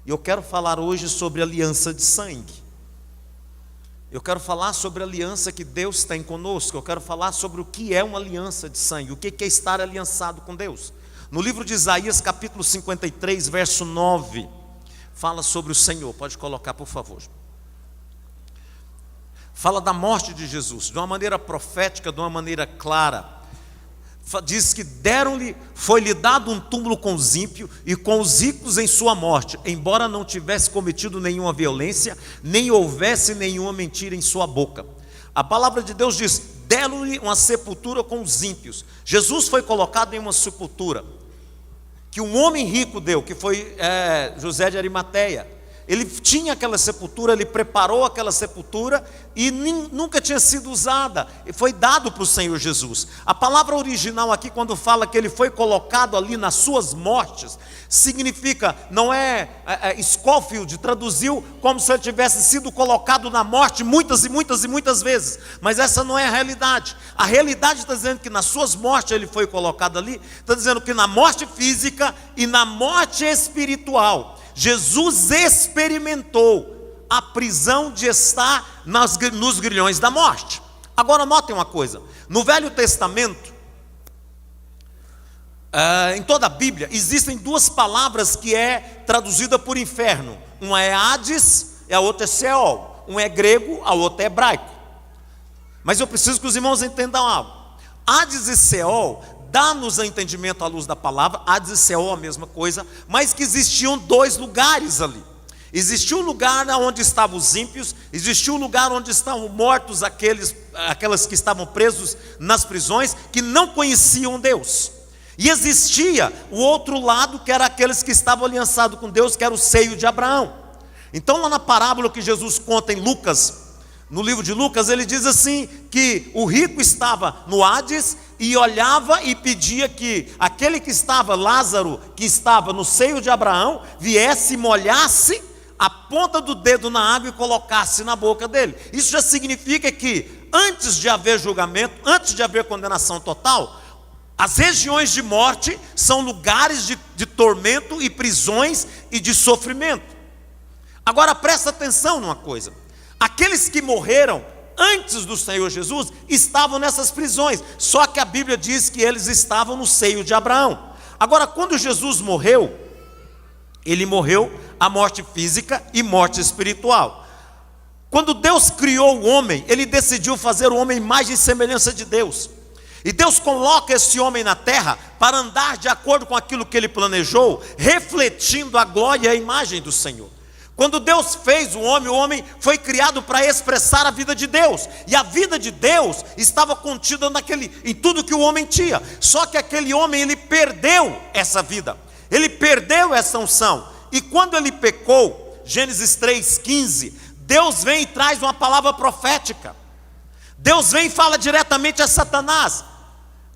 E eu quero falar hoje sobre aliança de sangue. Eu quero falar sobre a aliança que Deus tem conosco. Eu quero falar sobre o que é uma aliança de sangue, o que é estar aliançado com Deus. No livro de Isaías, capítulo 53, verso 9, fala sobre o Senhor. Pode colocar, por favor. Fala da morte de Jesus, de uma maneira profética, de uma maneira clara. Diz que foi-lhe dado um túmulo com os ímpios e com os ricos em sua morte, embora não tivesse cometido nenhuma violência, nem houvesse nenhuma mentira em sua boca. A palavra de Deus diz: deram-lhe uma sepultura com os ímpios. Jesus foi colocado em uma sepultura que um homem rico deu, que foi José de Arimateia. Ele tinha aquela sepultura, ele preparou aquela sepultura e nunca tinha sido usada, e foi dado para o Senhor Jesus. A palavra original aqui, quando fala que ele foi colocado ali nas suas mortes, significa, não Scofield traduziu como se ele tivesse sido colocado na morte muitas e muitas e muitas vezes, mas essa não é a realidade. A realidade está dizendo que nas suas mortes ele foi colocado ali, está dizendo que na morte física e na morte espiritual, Jesus experimentou a prisão de estar nos grilhões da morte. Agora notem uma coisa, no Velho Testamento, em toda a Bíblia, existem duas palavras que é traduzida por inferno. Uma é Hades e a outra é Seol. Um é grego, a outra é hebraico. Mas eu preciso que os irmãos entendam algo. Hades e Seol dá-nos a entendimento à luz da palavra. Hades e Seol a mesma coisa, mas que existiam dois lugares ali. Existia um lugar onde estavam os ímpios, existia um lugar onde estavam mortos aquelas que estavam presos nas prisões, que não conheciam Deus. E existia o outro lado, que era aqueles que estavam aliançados com Deus, que era o seio de Abraão. Então lá na parábola que Jesus conta em Lucas, no livro de Lucas, ele diz assim, que o rico estava no Hades e olhava e pedia que aquele que estava, Lázaro, que estava no seio de Abraão, viesse e molhasse a ponta do dedo na água e colocasse na boca dele. Isso já significa que antes de haver julgamento, antes de haver condenação total, as regiões de morte são lugares de tormento e prisões e de sofrimento. Agora presta atenção numa coisa: aqueles que morreram antes do Senhor Jesus estavam nessas prisões, só que a Bíblia diz que eles estavam no seio de Abraão. Agora, quando Jesus morreu, ele morreu a morte física e morte espiritual. Quando Deus criou o homem, ele decidiu fazer o homem imagem e semelhança de Deus. E Deus coloca esse homem na terra para andar de acordo com aquilo que ele planejou, refletindo a glória e a imagem do Senhor. Quando Deus fez o homem foi criado para expressar a vida de Deus. E a vida de Deus estava contida em tudo que o homem tinha. Só que aquele homem, ele perdeu essa vida. Ele perdeu essa unção. E quando ele pecou, Gênesis 3,15, Deus vem e traz uma palavra profética. Deus vem e fala diretamente a Satanás.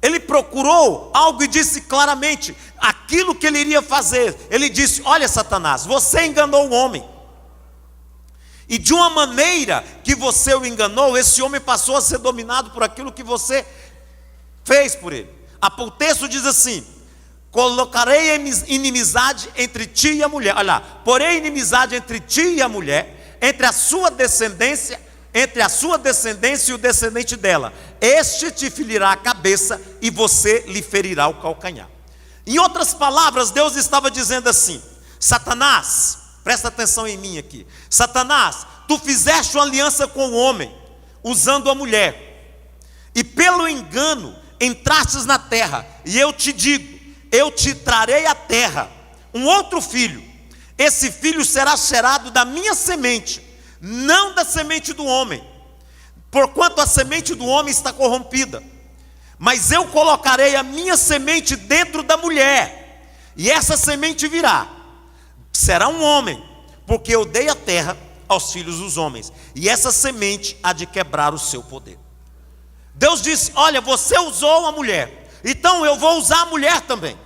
Ele procurou algo e disse claramente aquilo que ele iria fazer. Ele disse: olha, Satanás, você enganou o homem, e de uma maneira que você o enganou, esse homem passou a ser dominado por aquilo que você fez por ele. O texto diz assim: colocarei inimizade entre ti e a mulher. Olha lá, porém inimizade entre ti e a mulher, entre a sua descendência e o descendente dela. Este te ferirá a cabeça e você lhe ferirá o calcanhar. Em outras palavras, Deus estava dizendo assim: Satanás, presta atenção em mim aqui. Satanás, tu fizeste uma aliança com o homem, usando a mulher, e pelo engano entrastes na terra, e eu te digo, eu te trarei à terra um outro filho. Esse filho será gerado da minha semente, não da semente do homem, porquanto a semente do homem está corrompida. Mas eu colocarei a minha semente dentro da mulher, e essa semente virá, será um homem, porque eu dei a terra aos filhos dos homens, e essa semente há de quebrar o seu poder. Deus disse: olha, você usou a mulher, então eu vou usar a mulher também,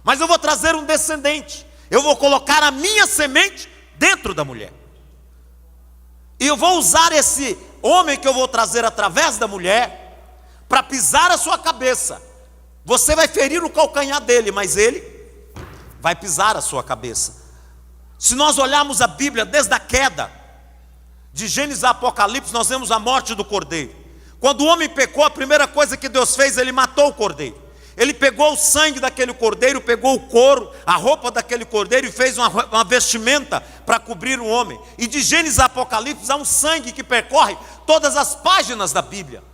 mas eu vou trazer um descendente, eu vou colocar a minha semente dentro da mulher. E eu vou usar esse homem que eu vou trazer através da mulher para pisar a sua cabeça. Você vai ferir o calcanhar dele, mas ele vai pisar a sua cabeça. Se nós olharmos a Bíblia desde a queda, de Gênesis a Apocalipse, nós vemos a morte do cordeiro. Quando o homem pecou, a primeira coisa que Deus fez, ele matou o cordeiro. Ele pegou o sangue daquele cordeiro, pegou o couro, a roupa daquele cordeiro e fez uma vestimenta para cobrir o homem. E de Gênesis a Apocalipse há um sangue que percorre todas as páginas da Bíblia.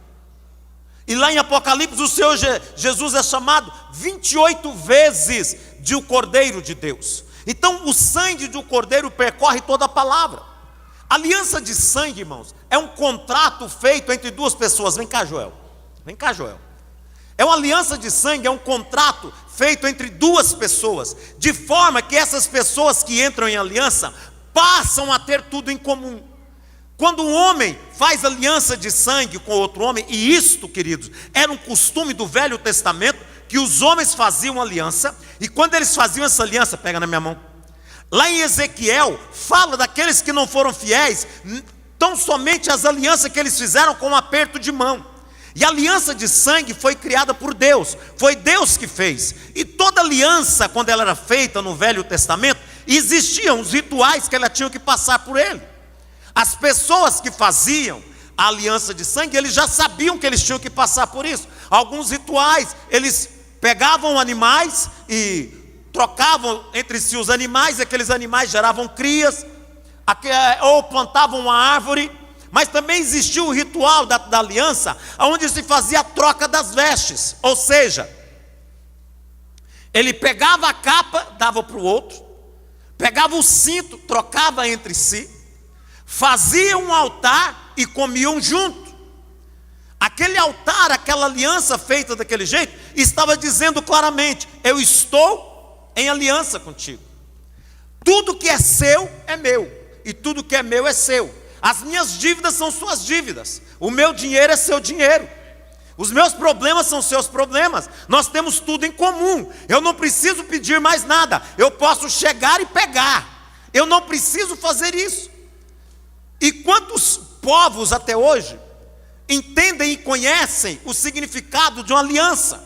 E lá em Apocalipse o Senhor Jesus é chamado 28 vezes de o Cordeiro de Deus. Então o sangue do cordeiro percorre toda a palavra. Aliança de sangue, irmãos, é um contrato feito entre duas pessoas. Vem cá, Joel. Vem cá, Joel. É uma aliança de sangue, é um contrato feito entre duas pessoas, de forma que essas pessoas que entram em aliança passam a ter tudo em comum. Quando um homem faz aliança de sangue com outro homem, e isto, queridos, era um costume do Velho Testamento, que os homens faziam aliança, e quando eles faziam essa aliança, pega na minha mão, lá em Ezequiel, fala daqueles que não foram fiéis, tão somente as alianças que eles fizeram com um aperto de mão. E a aliança de sangue foi criada por Deus, foi Deus que fez. E toda aliança, quando ela era feita no Velho Testamento, existiam os rituais que ela tinha que passar por ele. As pessoas que faziam a aliança de sangue, eles já sabiam que eles tinham que passar por isso. Alguns rituais, eles pegavam animais e trocavam entre si os animais, aqueles animais geravam crias, ou plantavam uma árvore. Mas também existiu o ritual da aliança, onde se fazia a troca das vestes. Ou seja, ele pegava a capa, dava para o outro, pegava o cinto, trocava entre si, fazia um altar e comiam junto. Aquele altar, aquela aliança feita daquele jeito, estava dizendo claramente: eu estou em aliança contigo. Tudo que é seu é meu, e tudo que é meu é seu. As minhas dívidas são suas dívidas, o meu dinheiro é seu dinheiro, os meus problemas são seus problemas, nós temos tudo em comum. Eu não preciso pedir mais nada, eu posso chegar e pegar, eu não preciso fazer isso. E quantos povos até hoje entendem e conhecem o significado de uma aliança?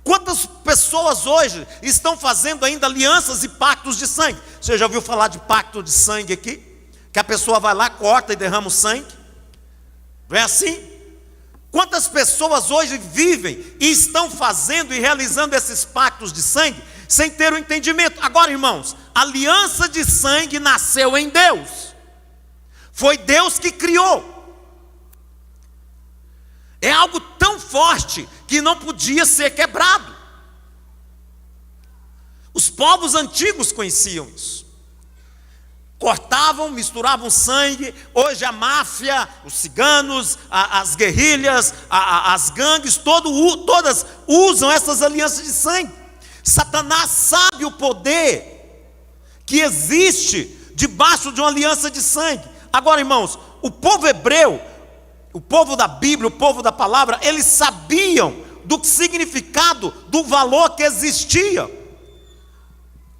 Quantas pessoas hoje estão fazendo ainda alianças e pactos de sangue? Você já ouviu falar de pacto de sangue aqui? Que a pessoa vai lá, corta e derrama o sangue? Não é assim? Quantas pessoas hoje vivem e estão fazendo e realizando esses pactos de sangue sem ter o entendimento? Agora, irmãos, a aliança de sangue nasceu em Deus. Foi Deus que criou. É algo tão forte que não podia ser quebrado. Os povos antigos conheciam isso. Cortavam, misturavam sangue. Hoje a máfia, os ciganos, as guerrilhas, as gangues, todas usam essas alianças de sangue. Satanás sabe o poder que existe debaixo de uma aliança de sangue. Agora, irmãos, o povo hebreu, o povo da Bíblia, o povo da palavra, eles sabiam do significado, do valor que existia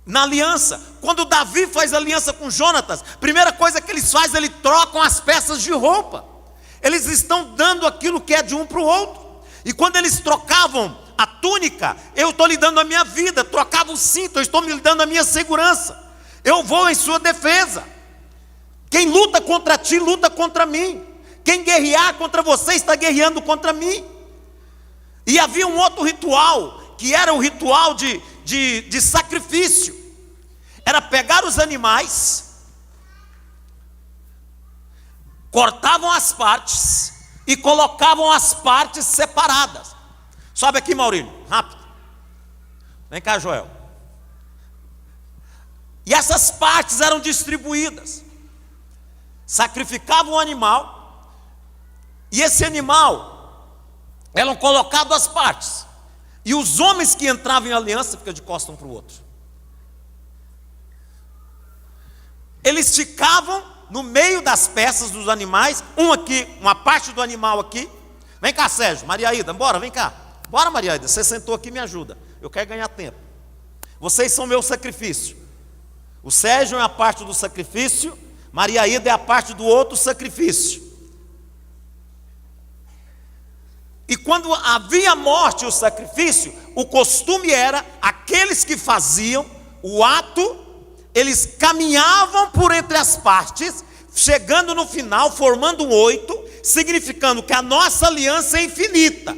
na aliança. Quando Davi faz aliança com Jonatas, primeira coisa que eles fazem, eles trocam as peças de roupa. Eles estão dando aquilo que é de um para o outro. E quando eles trocavam a túnica, eu estou lhe dando a minha vida. Trocava o cinto, eu estou lhe dando a minha segurança. Eu vou em sua defesa. Quem luta contra ti, luta contra mim. Quem guerrear contra você, está guerreando contra mim. E havia um outro ritual, que era o ritual de sacrifício. Era pegar os animais, cortavam as partes e colocavam as partes separadas. Sobe aqui, Maurílio, rápido. Vem cá, Joel. E essas partes eram distribuídas. Sacrificavam um animal, e esse animal eram colocados as partes. E os homens que entravam em aliança ficam de costas um para o outro. Eles ficavam no meio das peças dos animais, um aqui, uma parte do animal aqui. Vem cá, Sérgio, Maria Ida, bora, vem cá. Bora, Maria Ida, você sentou aqui, me ajuda. Eu quero ganhar tempo. Vocês são meu sacrifício. O Sérgio é a parte do sacrifício, Maria Ida é a parte do outro sacrifício. E quando havia morte e o sacrifício, o costume era aqueles que faziam o ato eles caminhavam por entre as partes, chegando no final, formando um 8, significando que a nossa aliança é infinita.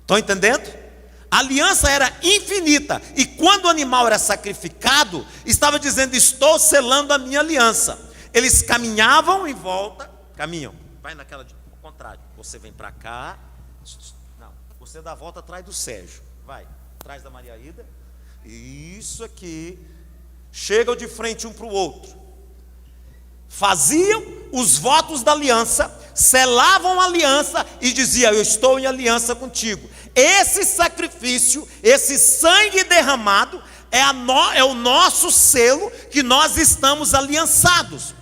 Estão entendendo? A aliança era infinita, e quando o animal era sacrificado, estava dizendo: estou selando a minha aliança. Eles caminhavam em volta, caminham, vai naquela, ao contrário, você vem para cá, não, você dá a volta atrás do Sérgio, vai, atrás da Maria Ida, isso aqui, chegam de frente um para o outro, faziam os votos da aliança, selavam a aliança e diziam: eu estou em aliança contigo. Esse sacrifício, esse sangue derramado, é o nosso selo que nós estamos aliançados.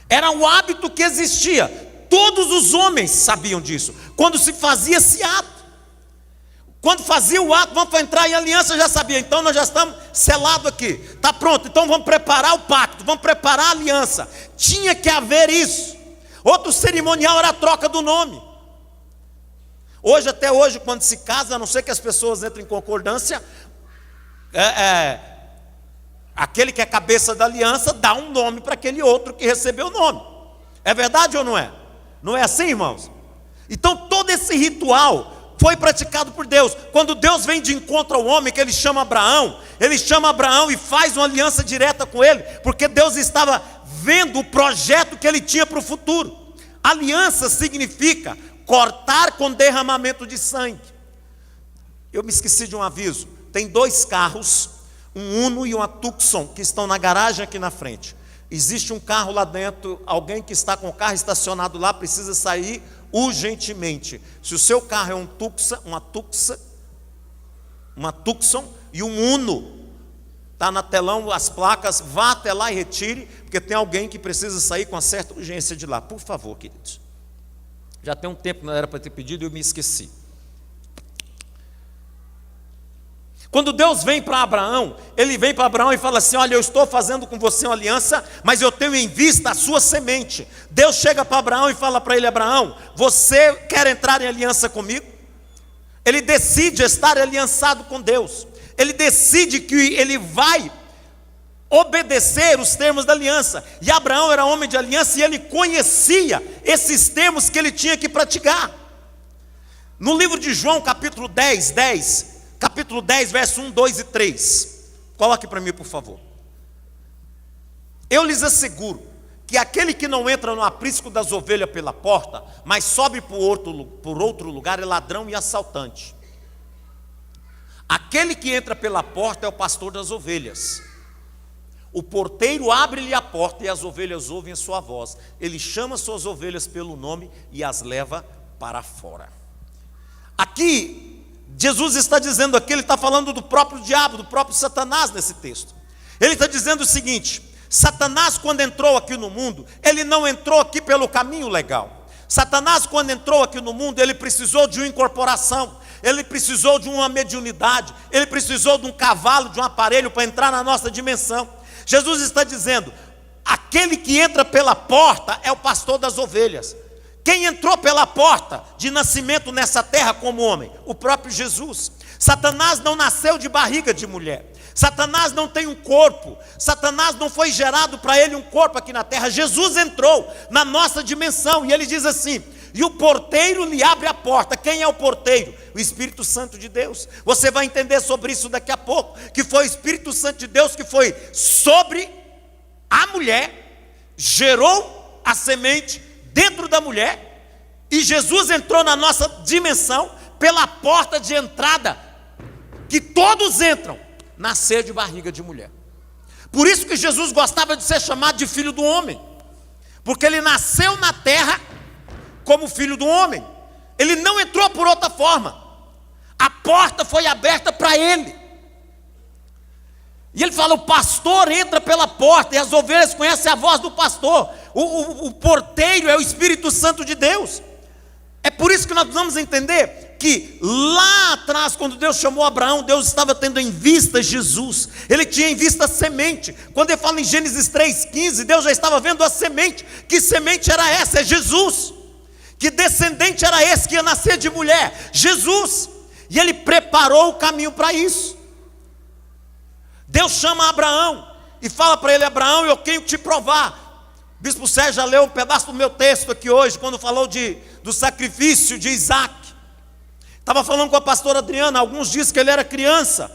Era um hábito que existia, todos os homens sabiam disso. Quando se fazia esse ato, quando fazia o ato, vamos entrar em aliança, já sabia, então nós já estamos selados aqui, está pronto, então vamos preparar o pacto, vamos preparar a aliança. Tinha que haver isso. Outro cerimonial era a troca do nome. Hoje, até hoje, quando se casa, a não ser que as pessoas entrem em concordância, aquele que é cabeça da aliança dá um nome para aquele outro que recebeu o nome. É verdade ou não é? Não é assim, irmãos? Então todo esse ritual foi praticado por Deus. Quando Deus vem de encontro ao homem, que ele chama Abraão e faz uma aliança direta com ele, porque Deus estava vendo o projeto que ele tinha para o futuro. Aliança significa cortar com derramamento de sangue. Eu me esqueci de um aviso. Tem 2 carros, um Uno e uma Tucson, que estão na garagem aqui na frente. Existe um carro lá dentro, alguém que está com o carro estacionado lá precisa sair urgentemente. Se o seu carro é uma Tucson e um Uno, está na telão as placas, vá até lá e retire, porque tem alguém que precisa sair com uma certa urgência de lá. Por favor, queridos. Já tem um tempo que não era para ter pedido e eu me esqueci. Quando Deus vem para Abraão, ele vem para Abraão e fala assim: olha, eu estou fazendo com você uma aliança, mas eu tenho em vista a sua semente. Deus chega para Abraão e fala para ele: Abraão, você quer entrar em aliança comigo? Ele decide estar aliançado com Deus. Ele decide que ele vai obedecer os termos da aliança. E Abraão era homem de aliança e ele conhecia esses termos que ele tinha que praticar. No livro de João, capítulo 10, verso 1, 2 e 3. Coloque para mim, por favor. Eu lhes asseguro que aquele que não entra no aprisco das ovelhas pela porta, mas sobe por outro lugar, é ladrão e assaltante. Aquele que entra pela porta é o pastor das ovelhas. O porteiro abre-lhe a porta e as ovelhas ouvem a sua voz. Ele chama suas ovelhas pelo nome e as leva para fora. Aqui, Jesus está dizendo aqui, ele está falando do próprio diabo, do próprio Satanás nesse texto. Ele está dizendo o seguinte: Satanás, quando entrou aqui no mundo, ele não entrou aqui pelo caminho legal. Satanás, quando entrou aqui no mundo, ele precisou de uma incorporação, ele precisou de uma mediunidade, ele precisou de um cavalo, de um aparelho para entrar na nossa dimensão. Jesus está dizendo: aquele que entra pela porta é o pastor das ovelhas. Quem entrou pela porta de nascimento nessa terra como homem? O próprio Jesus. Satanás não nasceu de barriga de mulher. Satanás não tem um corpo. Satanás não foi gerado para ele um corpo aqui na terra. Jesus entrou na nossa dimensão e ele diz assim: e o porteiro lhe abre a porta. Quem é o porteiro? O Espírito Santo de Deus. Você vai entender sobre isso daqui a pouco, que foi o Espírito Santo de Deus que foi sobre a mulher, gerou a semente dentro da mulher, e Jesus entrou na nossa dimensão pela porta de entrada, que todos entram, nascer de barriga de mulher. Por isso que Jesus gostava de ser chamado de filho do homem, porque ele nasceu na terra como filho do homem. Ele não entrou por outra forma. A porta foi aberta para ele. E ele fala: o pastor entra pela porta e as ovelhas conhecem a voz do pastor. O porteiro é o Espírito Santo de Deus. É por isso que nós precisamos entender que lá atrás, quando Deus chamou Abraão, Deus estava tendo em vista Jesus. Ele tinha em vista a semente. Quando ele fala em Gênesis 3,15, Deus já estava vendo a semente. Que semente era essa? É Jesus. Que descendente era esse que ia nascer de mulher? Jesus. E ele preparou o caminho para isso. Deus chama Abraão e fala para ele: Abraão, eu tenho que te provar. Bispo Sérgio já leu um pedaço do meu texto aqui hoje, quando falou do sacrifício de Isaac. Estava falando com a pastora Adriana, alguns dizem que ele era criança,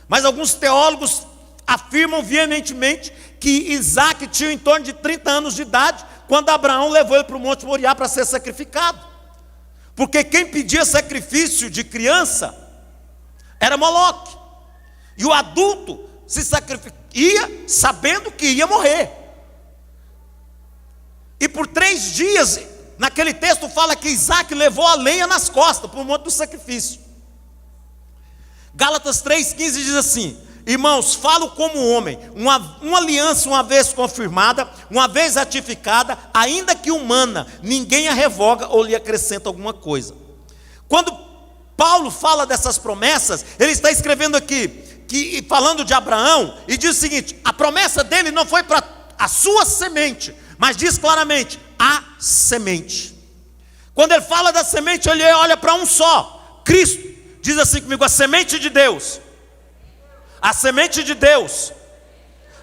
mas alguns teólogos afirmam veementemente que Isaac tinha em torno de 30 anos de idade, quando Abraão levou ele para o Monte Moriá para ser sacrificado. Porque quem pedia sacrifício de criança era Moloque. E o adulto se sacrificia sabendo que ia morrer. E por 3 dias, naquele texto fala que Isaac levou a lenha nas costas para o monte do sacrifício. Gálatas 3,15 diz assim: irmãos, falo como homem, uma aliança uma vez confirmada, uma vez ratificada, ainda que humana, ninguém a revoga ou lhe acrescenta alguma coisa. Quando Paulo fala dessas promessas, ele está escrevendo aqui, falando de Abraão, e diz o seguinte: a promessa dele não foi para a sua semente, mas diz claramente, a semente. Quando ele fala da semente, ele olha para um só, Cristo. Diz assim comigo: a semente de Deus. A semente de Deus,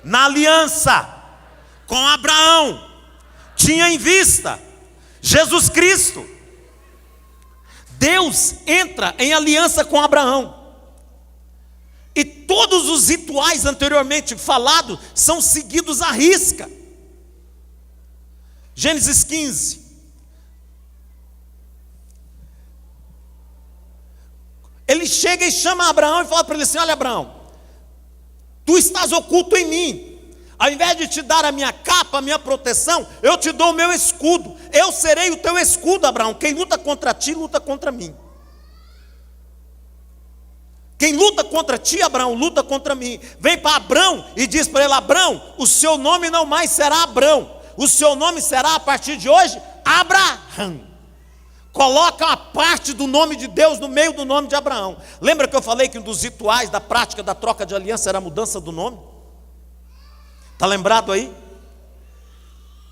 na aliança com Abraão, tinha em vista Jesus Cristo. Deus entra em aliança com Abraão. E todos os rituais anteriormente falados são seguidos à risca. Gênesis 15. Ele chega e chama Abraão e fala para ele assim: olha, Abraão, tu estás oculto em mim. Ao invés de te dar a minha capa, a minha proteção, eu te dou o meu escudo. Eu serei o teu escudo, Abraão. Quem luta contra ti, luta contra mim. Quem luta contra ti, Abraão, luta contra mim. Vem para Abraão e diz para ele: Abraão, o seu nome não mais será Abraão. O seu nome será, a partir de hoje, Abraão. Coloca a parte do nome de Deus no meio do nome de Abraão. Lembra que eu falei que um dos rituais da prática da troca de aliança era a mudança do nome? Está lembrado aí?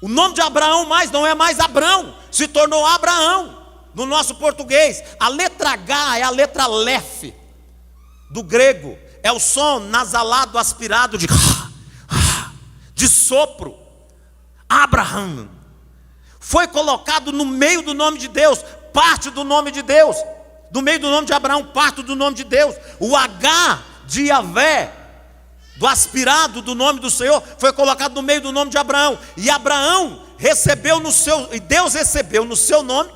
O nome de Abraão não é mais Abrão, se tornou Abraão no nosso português. A letra H é a letra Lef do grego, é o som nasalado aspirado de sopro. Abraham foi colocado no meio do nome de Deus, parte do nome de Deus, no meio do nome de Abraão, parte do nome de Deus. O H de Yahvé, do aspirado do nome do Senhor, foi colocado no meio do nome de Abraão. E Abraão recebeu e Deus recebeu no seu nome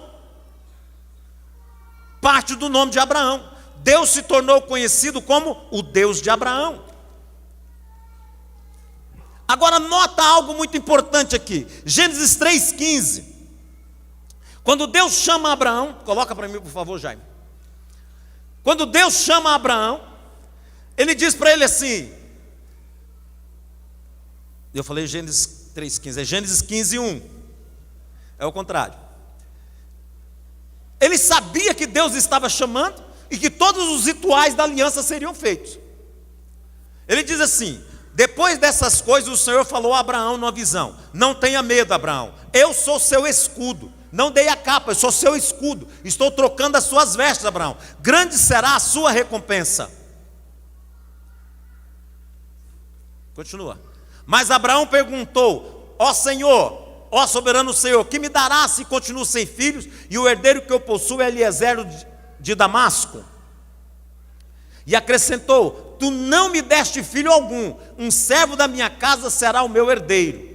parte do nome de Abraão. Deus se tornou conhecido como o Deus de Abraão. Agora nota algo muito importante aqui. Gênesis 3,15. Quando Deus chama Abraão, coloca para mim por favor, Jaime. Quando Deus chama Abraão, ele diz para ele assim, eu falei Gênesis 3,15, é Gênesis 15:1. É o contrário. Ele sabia que Deus estava chamando e que todos os rituais da aliança seriam feitos. Ele diz assim: depois dessas coisas, o Senhor falou a Abraão numa visão: não tenha medo, Abraão, eu sou seu escudo. Não dei a capa, eu sou seu escudo. Estou trocando as suas vestes, Abraão. Grande será a sua recompensa. Continua. Mas Abraão perguntou: ó Senhor, ó soberano Senhor, que me dará se continuo sem filhos, e o herdeiro que eu possuo é Eliezer de Damasco? E acrescentou: tu não me deste filho algum, um servo da minha casa será o meu herdeiro.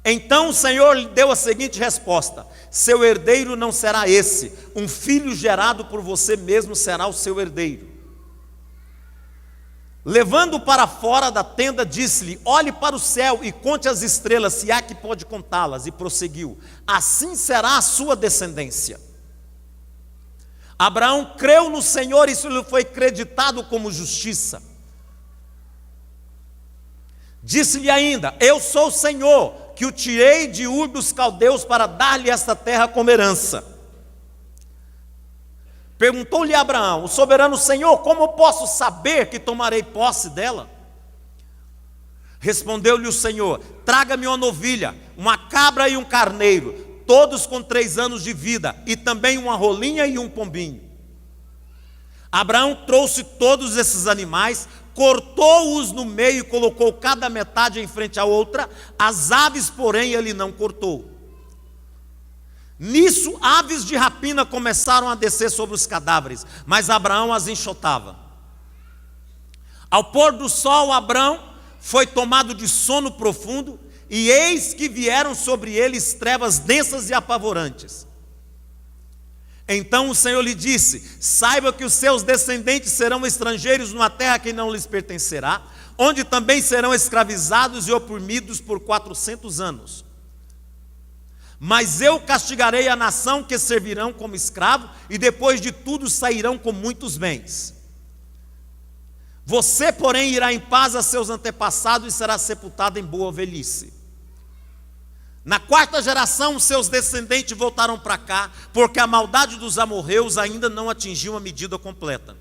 Então o Senhor lhe deu a seguinte resposta: seu herdeiro não será esse, um filho gerado por você mesmo será o seu herdeiro. Levando-o para fora da tenda, disse-lhe: olhe para o céu e conte as estrelas, se há que pode contá-las. E prosseguiu: assim será a sua descendência. Abraão creu no Senhor e isso lhe foi creditado como justiça. Disse-lhe ainda: eu sou o Senhor, que o tirei de Ur dos caldeus para dar-lhe esta terra como herança. Perguntou-lhe Abraão: o soberano Senhor, como eu posso saber que tomarei posse dela? Respondeu-lhe o Senhor: traga-me uma novilha, uma cabra e um carneiro, todos com 3 anos de vida, e também uma rolinha e um pombinho. Abraão trouxe todos esses animais, cortou-os no meio e colocou cada metade em frente à outra, as aves, porém, ele não cortou. Nisso, aves de rapina começaram a descer sobre os cadáveres, mas Abraão as enxotava. Ao pôr do sol, Abraão foi tomado de sono profundo, e eis que vieram sobre eles trevas densas e apavorantes. Então o Senhor lhe disse: saiba que os seus descendentes serão estrangeiros numa terra que não lhes pertencerá, onde também serão escravizados e oprimidos por 400 anos. Mas eu castigarei a nação que servirão como escravo, e depois de tudo sairão com muitos bens. Você, porém, irá em paz a seus antepassados e será sepultado em boa velhice. Na quarta geração, seus descendentes voltaram para cá, porque a maldade dos amorreus ainda não atingiu a medida completa.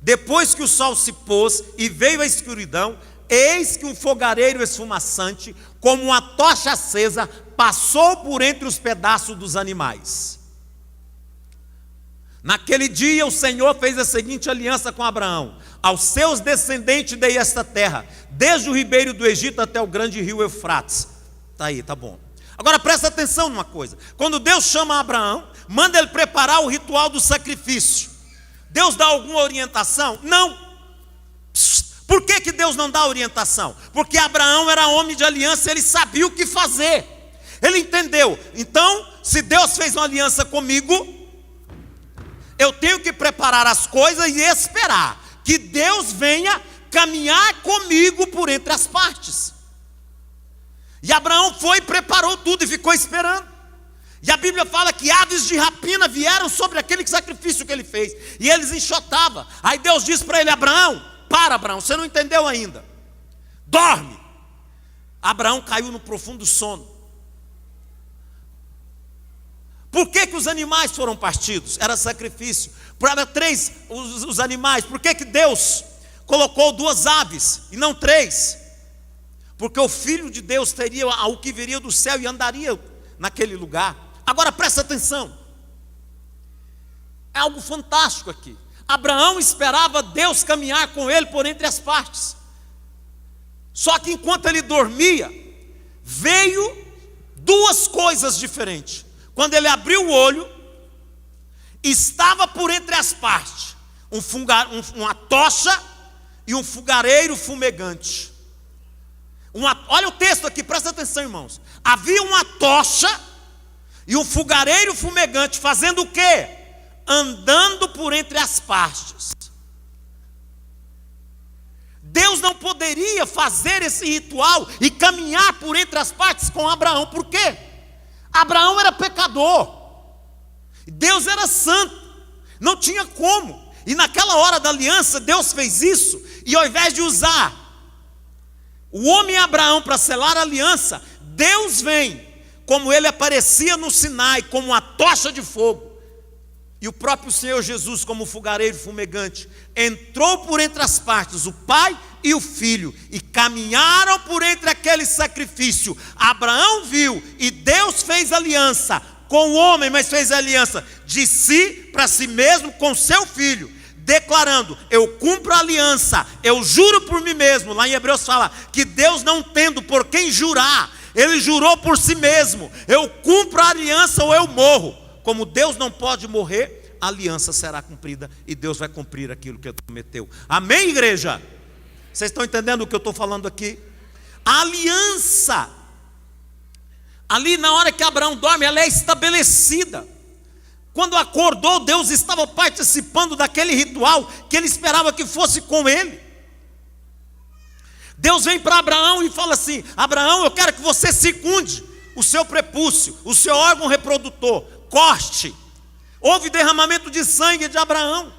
Depois que o sol se pôs e veio a escuridão, eis que um fogareiro esfumaçante, como uma tocha acesa, passou por entre os pedaços dos animais. Naquele dia o Senhor fez a seguinte aliança com Abraão: aos seus descendentes dei esta terra, desde o ribeiro do Egito até o grande rio Eufrates. Está aí, tá bom. Agora presta atenção numa coisa: quando Deus chama Abraão, manda ele preparar o ritual do sacrifício. Deus dá alguma orientação? Não. Por que Deus não dá orientação? Porque Abraão era homem de aliança, ele sabia o que fazer. Ele entendeu. Então, se Deus fez uma aliança comigo, eu tenho que preparar as coisas e esperar que Deus venha caminhar comigo por entre as partes. E Abraão foi e preparou tudo e ficou esperando. E a Bíblia fala que aves de rapina vieram sobre aquele sacrifício que ele fez, e eles enxotavam. Aí Deus disse para ele: Abraão, Abraão, você não entendeu ainda, dorme. Abraão caiu no profundo sono. Por que os animais foram partidos? Era sacrifício. Para 3 os animais. Por que Deus colocou 2 aves e não 3? Porque o Filho de Deus teria o que viria do céu e andaria naquele lugar. Agora presta atenção, é algo fantástico aqui. Abraão esperava Deus caminhar com ele por entre as partes. Só que enquanto ele dormia, veio 2 coisas diferentes. Quando ele abriu o olho, estava por entre as partes uma tocha e um fogareiro fumegante. Olha o texto aqui, presta atenção, irmãos. Havia uma tocha e um fogareiro fumegante fazendo o quê? Andando por entre as partes. Deus não poderia fazer esse ritual e caminhar por entre as partes com Abraão. Por quê? Abraão era pecador, Deus era santo, não tinha como. E naquela hora da aliança, Deus fez isso, e ao invés de usar o homem Abraão para selar a aliança, Deus vem, como ele aparecia no Sinai, como uma tocha de fogo, e o próprio Senhor Jesus, como fogareiro fumegante, entrou por entre as partes, o Pai e o Filho, e caminharam por entre aquele sacrifício. Abraão viu, e Deus fez aliança com o homem, mas fez aliança de si para si mesmo com seu Filho, declarando: eu cumpro a aliança, eu juro por mim mesmo. Lá em Hebreus fala que Deus, não tendo por quem jurar, ele jurou por si mesmo: eu cumpro a aliança ou eu morro. Como Deus não pode morrer, a aliança será cumprida e Deus vai cumprir aquilo que ele prometeu. Amém, igreja? Vocês estão entendendo o que eu estou falando aqui? A aliança, ali na hora que Abraão dorme, ela é estabelecida. Quando acordou, Deus estava participando daquele ritual que ele esperava que fosse com ele. Deus vem para Abraão e fala assim: Abraão, eu quero que você circunde o seu prepúcio, o seu órgão reprodutor, corte. Houve derramamento de sangue de Abraão.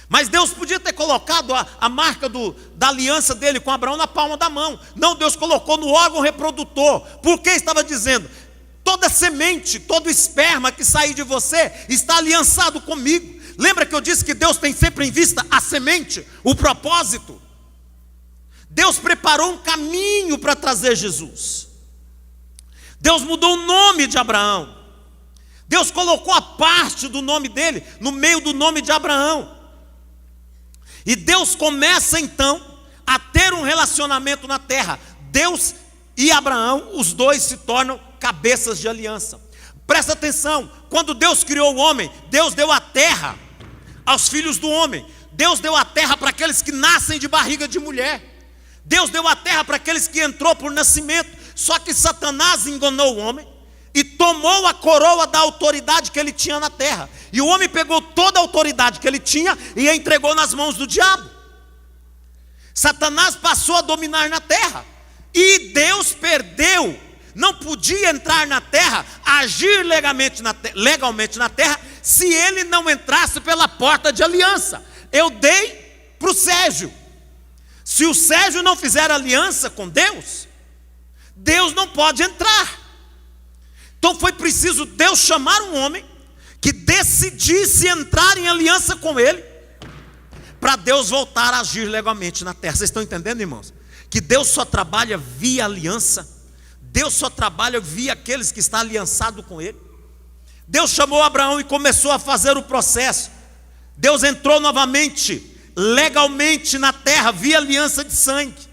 Mas Deus podia ter colocado a marca da aliança dele com Abraão na palma da mão. Não, Deus colocou no órgão reprodutor. Por que estava dizendo? Toda semente, todo esperma que sair de você está aliançado comigo. Lembra que eu disse que Deus tem sempre em vista a semente, o propósito? Deus preparou um caminho para trazer Jesus. Deus mudou o nome de Abraão. Deus colocou a parte do nome dele no meio do nome de Abraão. E Deus começa então a ter um relacionamento na terra. Deus e Abraão, os dois se tornam cabeças de aliança. Presta atenção, quando Deus criou o homem, Deus deu a terra aos filhos do homem. Deus deu a terra para aqueles que nascem de barriga de mulher. Deus deu a terra para aqueles que entrou por nascimento. Só que Satanás enganou o homem e tomou a coroa da autoridade que ele tinha na terra. E o homem pegou toda a autoridade que ele tinha e a entregou nas mãos do diabo. Satanás passou a dominar na terra. E Deus perdeu. Não podia entrar na terra, agir legalmente na terra, se ele não entrasse pela porta de aliança. Eu dei para o Sérgio. Se o Sérgio não fizer aliança com Deus, Deus não pode entrar. Então foi preciso Deus chamar um homem que decidisse entrar em aliança com ele, para Deus voltar a agir legalmente na terra. Vocês estão entendendo, irmãos? Que Deus só trabalha via aliança. Deus só trabalha via aqueles que estão aliançados com ele. Deus chamou Abraão e começou a fazer o processo. Deus entrou novamente, legalmente na terra, via aliança de sangue.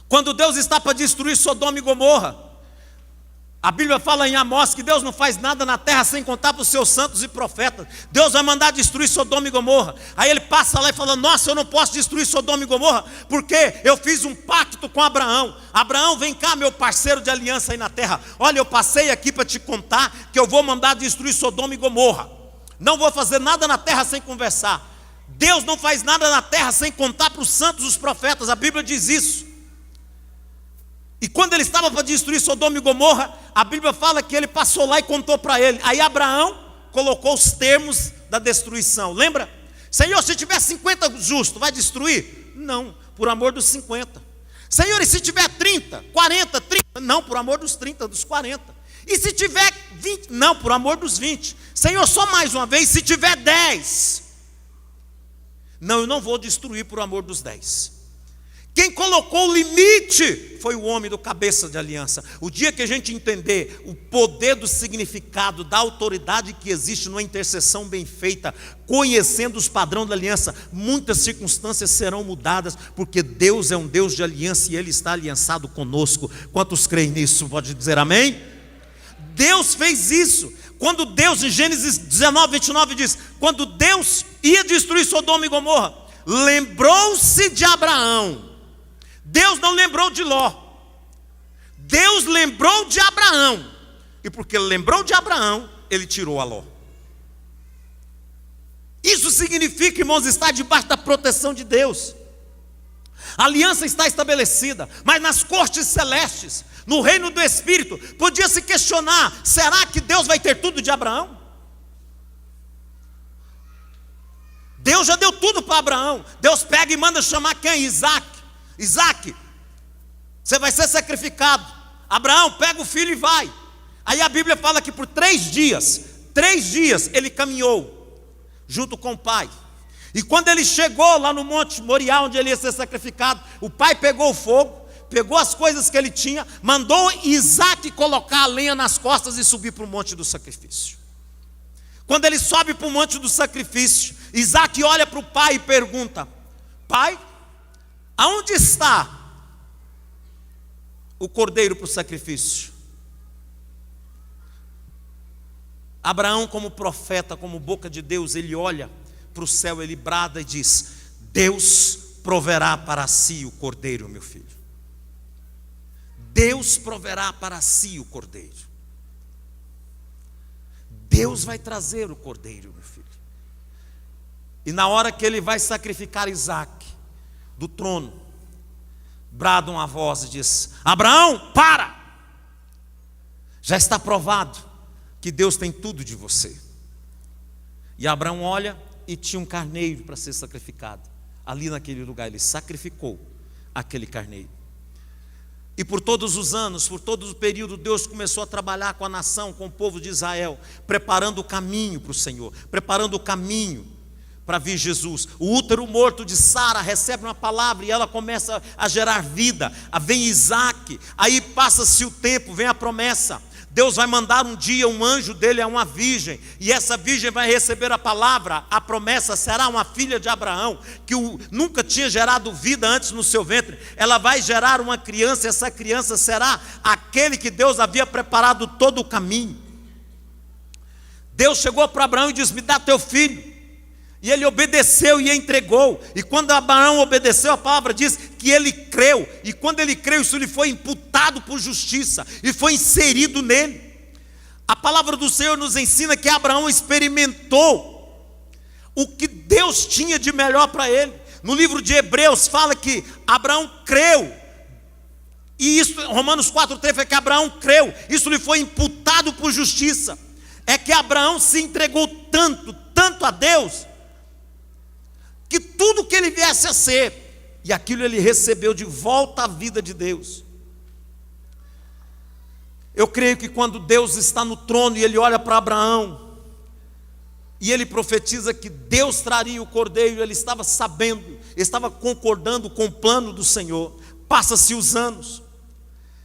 Quando Deus está para destruir Sodoma e Gomorra, a Bíblia fala em Amós que Deus não faz nada na terra sem contar para os seus santos e profetas. Deus vai mandar destruir Sodoma e Gomorra. Aí ele passa lá e fala: nossa, eu não posso destruir Sodoma e Gomorra, porque eu fiz um pacto com Abraão. Abraão, vem cá, meu parceiro de aliança aí na terra. Olha, eu passei aqui para te contar que eu vou mandar destruir Sodoma e Gomorra. Não vou fazer nada na terra sem conversar. Deus não faz nada na terra sem contar para os santos e os profetas. A Bíblia diz isso. E quando ele estava para destruir Sodoma e Gomorra, a Bíblia fala que ele passou lá e contou para ele. Aí Abraão colocou os termos da destruição. Lembra? Senhor, se tiver 50 justos, vai destruir? Não, por amor dos 50. Senhor, e se tiver 30, 40, 30? Não, por amor dos 30, dos 40. E se tiver 20? Não, por amor dos 20. Senhor, só mais uma vez, se tiver 10? Não, eu não vou destruir por amor dos 10. Quem colocou o limite foi o homem do cabeça de aliança. O dia que a gente entender o poder do significado, da autoridade que existe numa intercessão bem feita, conhecendo os padrões da aliança, muitas circunstâncias serão mudadas, porque Deus é um Deus de aliança e Ele está aliançado conosco. Quantos creem nisso? Pode dizer amém? Deus fez isso. Quando Deus, em Gênesis 19, 29 diz, quando Deus ia destruir Sodoma e Gomorra, lembrou-se de Abraão. Deus não lembrou de Ló. Deus lembrou de Abraão. E porque ele lembrou de Abraão, ele tirou a Ló. Isso significa, irmãos, estar debaixo da proteção de Deus. A aliança está estabelecida, mas nas cortes celestes, no reino do Espírito, podia se questionar: será que Deus vai ter tudo de Abraão? Deus já deu tudo para Abraão. Deus pega e manda chamar quem? Isaac. Isaac, você vai ser sacrificado. Abraão, pega o filho e vai. Aí a Bíblia fala que por 3 dias ele caminhou junto com o pai. E quando ele chegou lá no Monte Moriá, onde ele ia ser sacrificado, o pai pegou o fogo, pegou as coisas que ele tinha, mandou Isaac colocar a lenha nas costas e subir para o monte do sacrifício. Quando ele sobe para o monte do sacrifício, Isaac olha para o pai e pergunta: pai, aonde está o cordeiro para o sacrifício? Abraão, como profeta, como boca de Deus, ele olha para o céu, ele brada e diz: Deus proverá para si o cordeiro, meu filho. Deus proverá para si o cordeiro. Deus vai trazer o cordeiro, meu filho. E na hora que ele vai sacrificar Isaac, do trono, brada uma voz e diz: Abraão, para! Já está provado que Deus tem tudo de você. E Abraão olha e tinha um carneiro para ser sacrificado. Ali naquele lugar ele sacrificou aquele carneiro. E por todos os anos, por todo o período, Deus começou a trabalhar com a nação, com o povo de Israel, preparando o caminho para o Senhor, preparando o caminho para vir Jesus. O útero morto de Sara recebe uma palavra e ela começa a gerar vida. Vem Isaac, aí passa-se o tempo, vem a promessa. Deus vai mandar um dia um anjo dele a uma virgem, e essa virgem vai receber a palavra, a promessa será uma filha de Abraão, que nunca tinha gerado vida antes no seu ventre. Ela vai gerar uma criança, e essa criança será aquele que Deus havia preparado todo o caminho. Deus chegou para Abraão e disse: me dá teu filho. E ele obedeceu e entregou. E quando Abraão obedeceu, a palavra diz que ele creu. E quando ele creu, isso lhe foi imputado por justiça e foi inserido nele. A palavra do Senhor nos ensina que Abraão experimentou o que Deus tinha de melhor para ele. No livro de Hebreus fala que Abraão creu. E isso, Romanos 4:3, foi que Abraão creu. Isso lhe foi imputado por justiça. É que Abraão se entregou tanto a Deus, que tudo que ele viesse a ser, e aquilo ele recebeu de volta à vida de Deus. Eu creio que quando Deus está no trono e ele olha para Abraão, e ele profetiza que Deus traria o cordeiro, ele estava sabendo, estava concordando com o plano do Senhor. Passa-se os anos,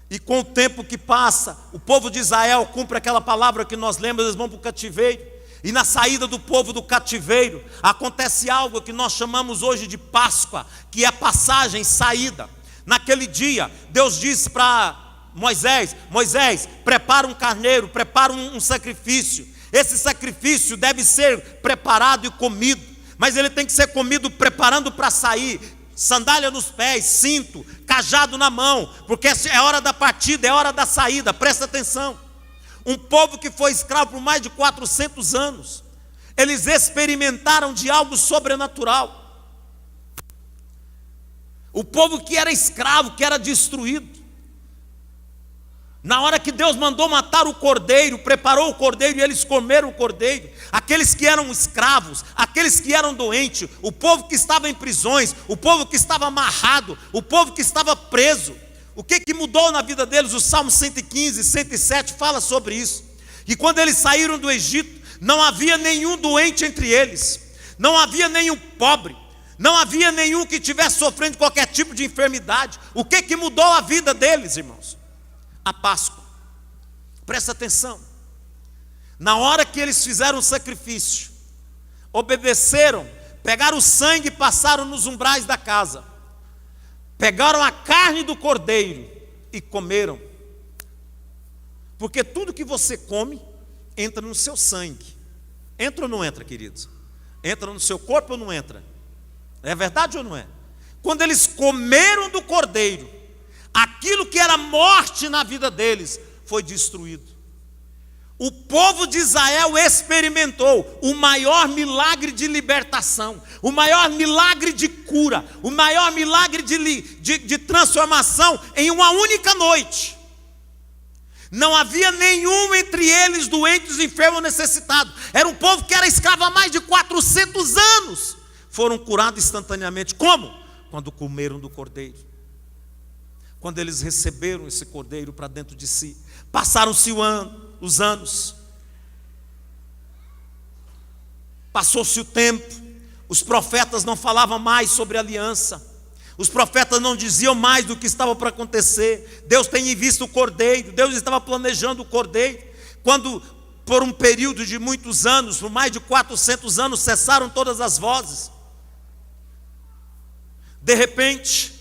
e com o tempo que passa, o povo de Israel cumpre aquela palavra que nós lemos, eles vão para o cativeiro. E na saída do povo do cativeiro, acontece algo que nós chamamos hoje de Páscoa, que é passagem, saída. Naquele dia, Deus disse para Moisés: Moisés, prepara um carneiro, prepara um sacrifício. Esse sacrifício deve ser preparado e comido, mas ele tem que ser comido preparando para sair. Sandália nos pés, cinto, cajado na mão, porque é hora da partida, é hora da saída, presta atenção. Um povo que foi escravo por mais de 400 anos, eles experimentaram de algo sobrenatural. O povo que era escravo, que era destruído, na hora que Deus mandou matar o cordeiro, preparou o cordeiro e eles comeram o cordeiro. Aqueles que eram escravos, aqueles que eram doentes, o povo que estava em prisões, o povo que estava amarrado, o povo que estava preso. O que mudou na vida deles? O Salmo 115, 107 fala sobre isso. Que quando eles saíram do Egito, não havia nenhum doente entre eles, não havia nenhum pobre, não havia nenhum que estivesse sofrendo qualquer tipo de enfermidade. O que mudou a vida deles, irmãos? A Páscoa. Presta atenção. Na hora que eles fizeram o sacrifício, obedeceram, pegaram o sangue e passaram nos umbrais da casa, pegaram a carne do cordeiro e comeram. Porque tudo que você come entra no seu sangue. Entra ou não entra, queridos? Entra no seu corpo ou não entra? É verdade ou não é? Quando eles comeram do cordeiro, aquilo que era morte na vida deles foi destruído. O povo de Israel experimentou o maior milagre de libertação, o maior milagre de cura, o maior milagre de transformação em uma única noite. Não havia nenhum entre eles doentes, enfermos, necessitados. Era um povo que era escravo há mais de 400 anos. Foram curados instantaneamente. Como? Quando comeram do cordeiro. Quando eles receberam esse cordeiro para dentro de si. Passaram-se os anos. Passou-se o tempo. Os profetas não falavam mais sobre aliança. Os profetas não diziam mais do que estava para acontecer. Deus tem em vista o cordeiro. Deus estava planejando o cordeiro. Quando, por um período de muitos anos, por mais de 400 anos, cessaram todas as vozes. De repente,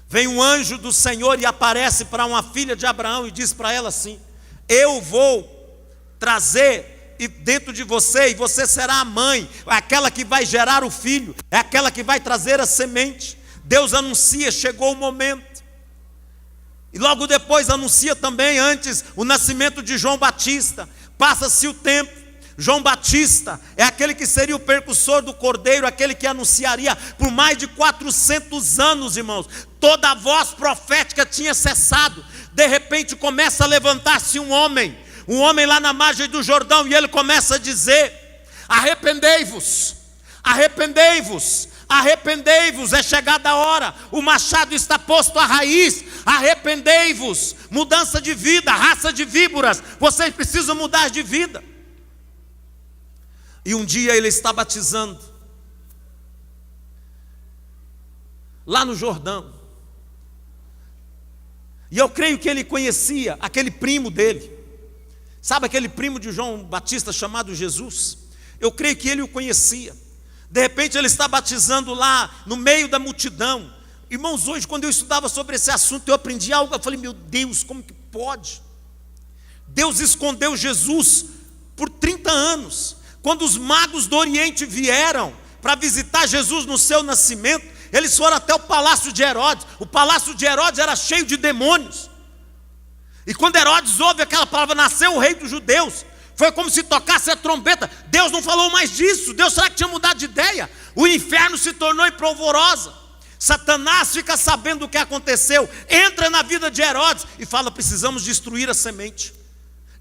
vem um anjo do Senhor e aparece para uma filha de Abraão e diz para ela assim: eu vou trazer dentro de você, e você será a mãe, aquela que vai gerar o filho, é aquela que vai trazer a semente. Deus anuncia, chegou o momento. E logo depois anuncia também, antes, o nascimento de João Batista. Passa-se o tempo. João Batista é aquele que seria o precursor do cordeiro, aquele que anunciaria por mais de 400 anos, irmãos. Toda a voz profética tinha cessado. De repente começa a levantar-se um homem lá na margem do Jordão, e ele começa a dizer: arrependei-vos, arrependei-vos, arrependei-vos, é chegada a hora, o machado está posto à raiz, arrependei-vos. Mudança de vida, raça de víboras, vocês precisam mudar de vida. E um dia ele está batizando lá no Jordão, e eu creio que ele conhecia aquele primo dele, Sabe aquele primo de João Batista chamado Jesus? Eu creio que ele o conhecia. De repente ele está batizando lá no meio da multidão. Irmãos, hoje quando eu estudava sobre esse assunto, eu aprendi algo. Eu falei, meu Deus, como que pode? Deus escondeu Jesus por 30 anos. Quando os magos do Oriente vieram para visitar Jesus no seu nascimento, eles foram até o palácio de Herodes. O palácio de Herodes era cheio de demônios. E quando Herodes ouve aquela palavra, nasceu o rei dos judeus, foi como se tocasse a trombeta. Deus não falou mais disso. Deus, será que tinha mudado de ideia? O inferno se tornou empolvorosa. Satanás fica sabendo o que aconteceu, entra na vida de Herodes e fala, precisamos destruir a semente.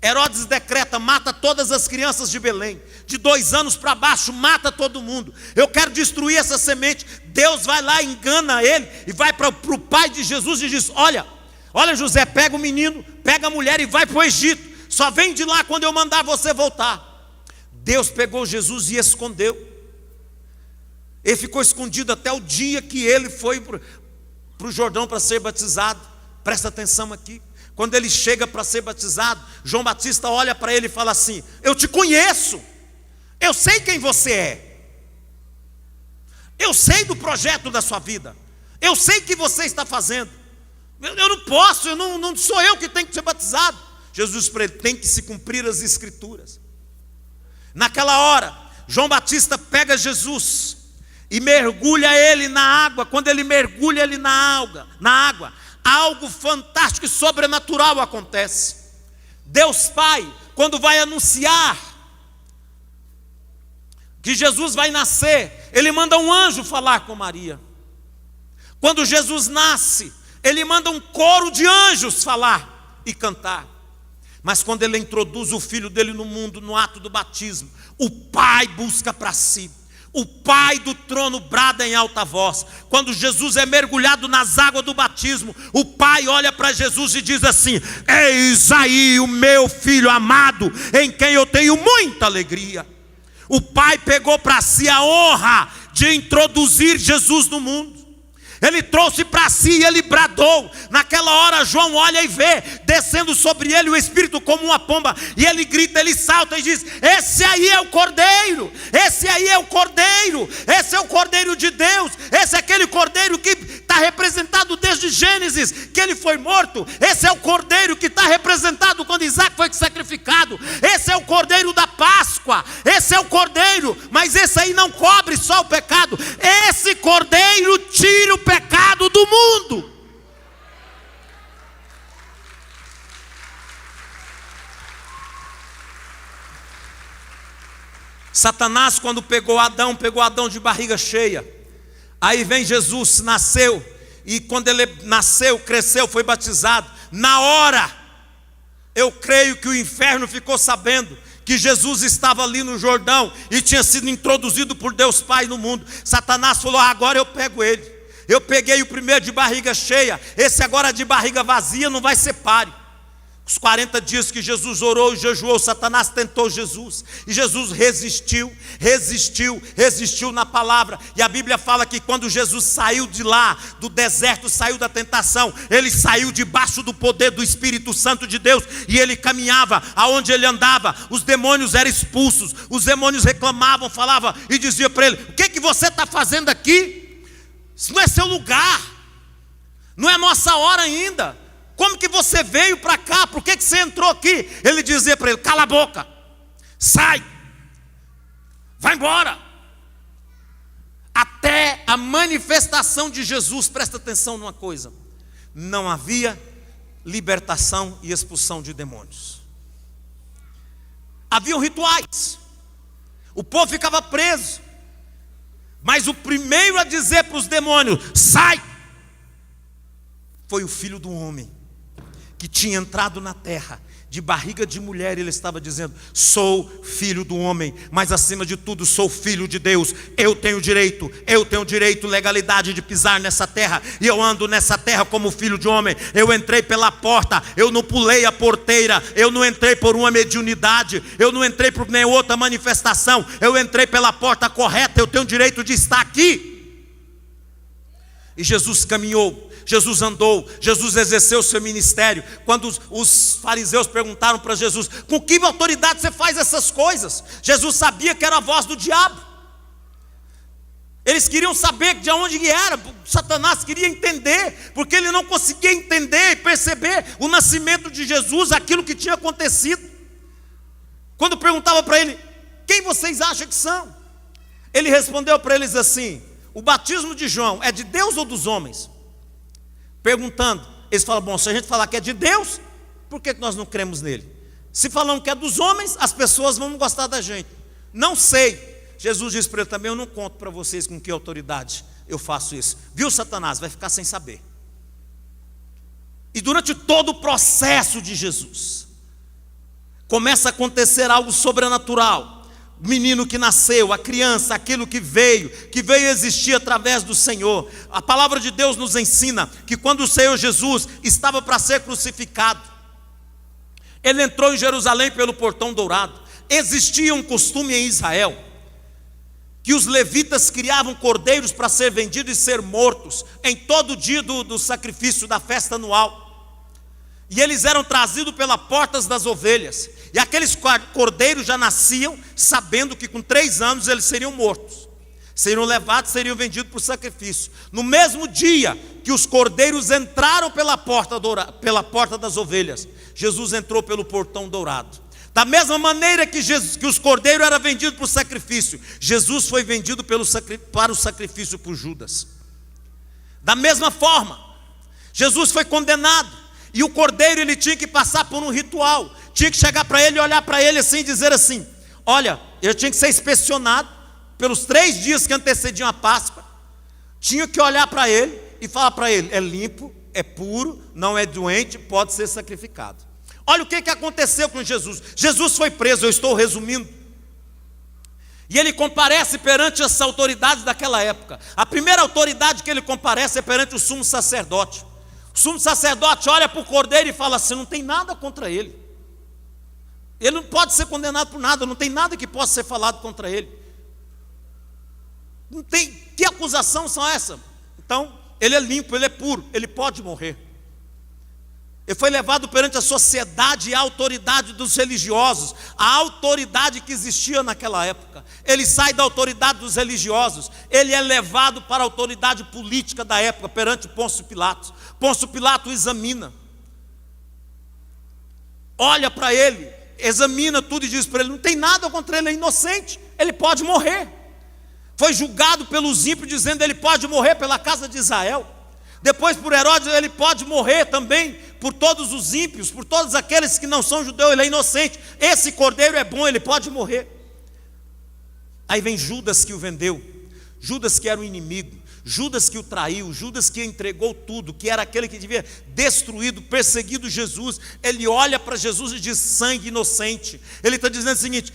Herodes decreta, mata todas as crianças de Belém, de 2 anos para baixo, mata todo mundo. Eu quero destruir essa semente. Deus vai lá, engana ele e vai para o pai de Jesus e diz, olha José, pega o menino, pega a mulher e vai para o Egito. Só vem de lá quando eu mandar você voltar. Deus pegou Jesus e escondeu. Ele ficou escondido até o dia que ele foi para o Jordão para ser batizado. Presta atenção aqui. Quando ele chega para ser batizado, João Batista olha para ele e fala assim, eu te conheço, eu sei quem você é, eu sei do projeto da sua vida, eu sei o que você está fazendo, eu não posso, não sou eu que tenho que ser batizado. Jesus para ele, tem que se cumprir as escrituras. Naquela hora, João Batista pega Jesus e mergulha ele na água. Quando ele mergulha ele na água, algo fantástico e sobrenatural acontece. Deus Pai, quando vai anunciar que Jesus vai nascer, ele manda um anjo falar com Maria. Quando Jesus nasce, ele manda um coro de anjos falar e cantar. Mas quando ele introduz o filho dele no mundo, no ato do batismo, o Pai busca para si. O Pai do trono brada em alta voz. Quando Jesus é mergulhado nas águas do batismo, o Pai olha para Jesus e diz assim, eis aí o meu filho amado, em quem eu tenho muita alegria. O Pai pegou para si a honra de introduzir Jesus no mundo. Ele trouxe para si e ele bradou. Naquela hora João olha e vê descendo sobre ele o Espírito como uma pomba. E ele grita, ele salta e diz, esse aí é o Cordeiro. Esse aí é o Cordeiro. Esse é o Cordeiro de Deus. Esse é aquele Cordeiro que está representado desde Gênesis, que ele foi morto. Esse é o Cordeiro que está representado quando Isaac foi sacrificado. Esse é o Cordeiro da Páscoa. Esse é o Cordeiro. Mas esse aí não cobre só o pecado. Esse Cordeiro tira o pecado do mundo. Satanás, quando pegou Adão de barriga cheia. Aí vem Jesus, nasceu, e quando ele nasceu, cresceu, foi batizado. Na hora, eu creio que o inferno ficou sabendo que Jesus estava ali no Jordão e tinha sido introduzido por Deus Pai no mundo. Satanás falou, agora eu pego ele. Eu peguei o primeiro de barriga cheia, esse agora de barriga vazia não vai ser páreo. Os 40 dias que Jesus orou e jejuou, Satanás tentou Jesus. E Jesus resistiu na palavra. E a Bíblia fala que quando Jesus saiu de lá, do deserto, saiu da tentação, ele saiu debaixo do poder do Espírito Santo de Deus. E ele caminhava, aonde ele andava, os demônios eram expulsos. Os demônios reclamavam, falavam e diziam para ele, o que você está fazendo aqui? Isso não é seu lugar, não é nossa hora ainda. Como que você veio para cá? Por que você entrou aqui? Ele dizia para ele, cala a boca, sai, vai embora. Até a manifestação de Jesus, presta atenção numa coisa, não havia libertação e expulsão de demônios. Haviam rituais, o povo ficava preso, mas o primeiro a dizer para os demônios, sai, foi o Filho do Homem, que tinha entrado na terra, de barriga de mulher. Ele estava dizendo, sou filho do homem, mas acima de tudo sou filho de Deus. Eu tenho direito, legalidade de pisar nessa terra, e eu ando nessa terra como filho de homem. Eu entrei pela porta, eu não pulei a porteira, eu não entrei por uma mediunidade, eu não entrei por nenhuma outra manifestação, eu entrei pela porta correta, eu tenho direito de estar aqui. E Jesus caminhou, Jesus andou, Jesus exerceu o seu ministério. Quando os fariseus perguntaram para Jesus: com que autoridade você faz essas coisas? Jesus sabia que era a voz do diabo. Eles queriam saber de onde era. Satanás queria entender, porque ele não conseguia entender e perceber o nascimento de Jesus, aquilo que tinha acontecido. Quando perguntava para ele: quem vocês acham que são? Ele respondeu para eles assim: o batismo de João é de Deus ou dos homens? Perguntando, eles falam: bom, se a gente falar que é de Deus, por que nós não cremos nele? Se falamos que é dos homens, as pessoas vão gostar da gente. Não sei. Jesus disse para ele também: eu não conto para vocês com que autoridade eu faço isso. Viu, Satanás? Vai ficar sem saber. E durante todo o processo de Jesus, começa a acontecer algo sobrenatural. O menino que nasceu, a criança, aquilo que veio existir através do Senhor. A palavra de Deus nos ensina que quando o Senhor Jesus estava para ser crucificado, ele entrou em Jerusalém pelo portão dourado. Existia um costume em Israel, que os levitas criavam cordeiros para ser vendidos e ser mortos em todo dia do sacrifício da festa anual. E eles eram trazidos pelas portas das ovelhas. E aqueles cordeiros já nasciam sabendo que com 3 anos eles seriam mortos, seriam levados, seriam vendidos para o sacrifício. No mesmo dia que os cordeiros entraram pela porta das ovelhas, Jesus entrou pelo portão dourado. Da mesma maneira que os cordeiros eram vendidos para o sacrifício, Jesus foi vendido para o sacrifício por Judas. Da mesma forma, Jesus foi condenado. E o cordeiro, ele tinha que passar por um ritual. Tinha que chegar para ele e olhar para ele assim e dizer assim: olha, ele tinha que ser inspecionado pelos 3 dias que antecediam a Páscoa. Tinha que olhar para ele e falar para ele: é limpo, é puro, não é doente, pode ser sacrificado. Olha o que aconteceu com Jesus. Jesus foi preso, eu estou resumindo. E ele comparece perante as autoridades daquela época. A primeira autoridade que ele comparece é perante o sumo sacerdote. O sumo sacerdote olha para o cordeiro e fala assim: não tem nada contra ele. Ele não pode ser condenado por nada, não tem nada que possa ser falado contra ele. Não tem, que acusação são essa? Então, ele é limpo, ele é puro, ele pode morrer. Ele foi levado perante a sociedade e a autoridade dos religiosos, a autoridade que existia naquela época. Ele sai da autoridade dos religiosos, ele é levado para a autoridade política da época, perante Pôncio Pilatos. Pôncio Pilatos examina, olha para ele, examina tudo e diz para ele: não tem nada contra ele, é inocente, ele pode morrer. Foi julgado pelos ímpios, dizendo: ele pode morrer pela casa de Israel. Depois por Herodes, ele pode morrer também por todos os ímpios, por todos aqueles que não são judeus, ele é inocente. Esse cordeiro é bom, ele pode morrer. Aí vem Judas que o vendeu, Judas que era o inimigo, Judas que o traiu, Judas que entregou tudo, que era aquele que devia destruído, perseguido Jesus. Ele olha para Jesus e diz: sangue inocente. Ele está dizendo o seguinte: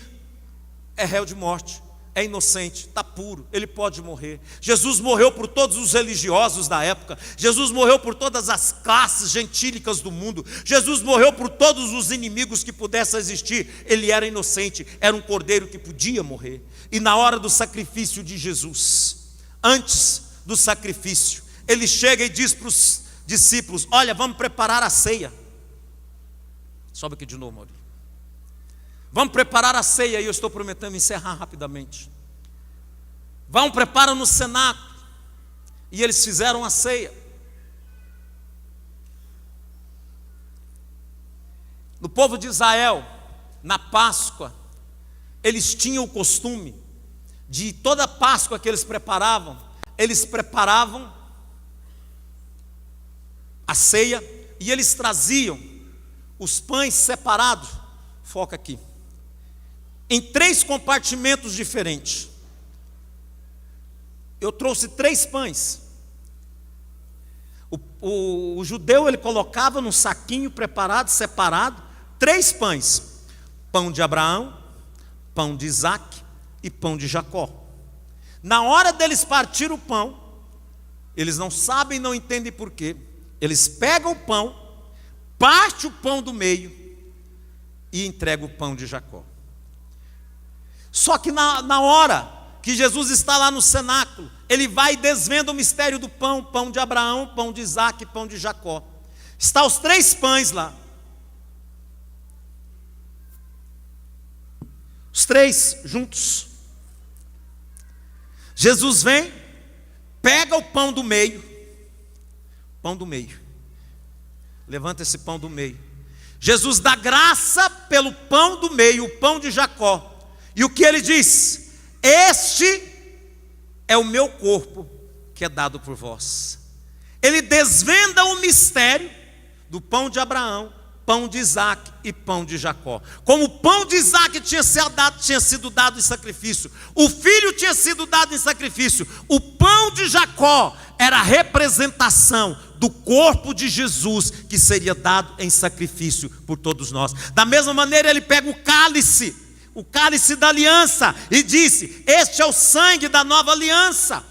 é réu de morte, é inocente, está puro, ele pode morrer. Jesus morreu por todos os religiosos da época. Jesus morreu por todas as classes gentílicas do mundo. Jesus morreu por todos os inimigos que pudessem existir. Ele era inocente, era um cordeiro que podia morrer. E na hora do sacrifício de Jesus, antes do sacrifício, ele chega e diz para os discípulos: olha, vamos preparar a ceia. Sobe aqui de novo, Maurício. Vamos preparar a ceia, e eu estou prometendo encerrar rapidamente. Vão, preparam no cenáculo. E eles fizeram a ceia. No povo de Israel, na Páscoa, eles tinham o costume de toda a Páscoa que eles preparavam a ceia, e eles traziam os pães separados. Foca aqui. Em 3 compartimentos diferentes. Eu trouxe 3 pães. O judeu, ele colocava num saquinho preparado, separado, 3 pães: pão de Abraão, pão de Isaac e pão de Jacó. Na hora deles partir o pão, eles não sabem, não entendem por quê. Eles pegam o pão, parte o pão do meio e entregam o pão de Jacó. Só que na hora que Jesus está lá no cenáculo, ele vai e desvenda o mistério do pão, pão de Abraão, pão de Isaque, pão de Jacó. Está os 3 pães lá. Os 3 juntos. Jesus vem, pega o pão do meio. Pão do meio. Levanta esse pão do meio. Jesus dá graça pelo pão do meio, o pão de Jacó. E o que ele diz? Este é o meu corpo que é dado por vós. Ele desvenda o mistério do pão de Abraão, pão de Isaque e pão de Jacó. Como o pão de Isaque tinha sido dado em sacrifício, o filho tinha sido dado em sacrifício, o pão de Jacó era a representação do corpo de Jesus que seria dado em sacrifício por todos nós. Da mesma maneira ele pega o cálice da aliança e disse: este é o sangue da nova aliança,